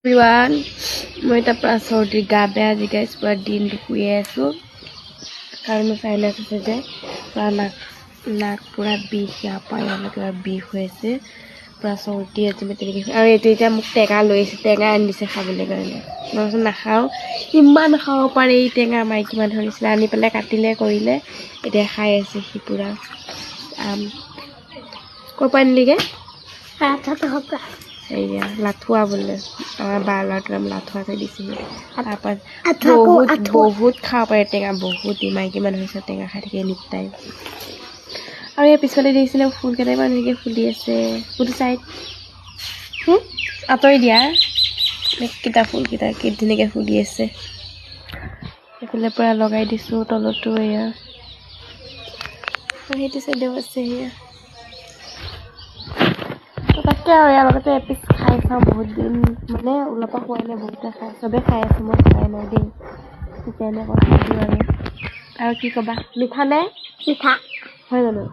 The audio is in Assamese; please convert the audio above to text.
everyone, মই এটা পৰা চৰ্দি গা বেয়া আজি গাইছ পুৰা দিনটো শুয়ে আছোঁ কাৰণ মোৰ চাইনাছ আছে যে পুৰা নাক পুৰা বিষ ইয়াৰ পৰা ইয়ালৈ কিবা বিষ হৈ আছে পুৰা চৰ্দি আজি মই তেনেকৈ আৰু এইটো এতিয়া মোক টেঙা লৈ আছে টেঙা আনি দিছে খাবলৈ কাৰণে মই কৈছোঁ নাখাওঁ ইমান খাব পাৰে এই টেঙা মাইকী মানুহৰ নিচিনা আনি পেলাই কাটিলে কৰিলে এতিয়া খাই আছে সি পুৰা ক'ৰ পৰা আনিলিগৈ এইয়া লাথুৱা বোলে আমাৰ বাৰ ল'ৰাটোৰ নাম লাথুৱা থৈ দিছিলে তাৰপৰা বহুত খাব পাৰে টেঙা বহুত মাইকী মানুহ হৈছে টেঙা খাই থাকে এনি টাইম আৰু এই পিছফালে দেখিছিলে ফুল কেইটামান এনেকৈ ফুলি আছে ফুলটো চাইড আঁতৰি দিয়া কেইটা ফুলকেইটা কি ধুনীয়াকৈ ফুলি আছে এইফালে পূৰা লগাই দিছোঁ তলতো এয়া সেইটো চাইডেও আছে সেয়া তাকে আৰু ইয়াৰ লগতে এপিচ খাই চাওঁ বহুত দিন মানে ওলাব খোৱাই নাই বহুতে খাই চবেই খাই আছোঁ মই খোৱাই নাই দেই সেইকাৰণে কথা দিওঁ আৰু কি ক'বা মিঠা নে মিঠা হয় জানো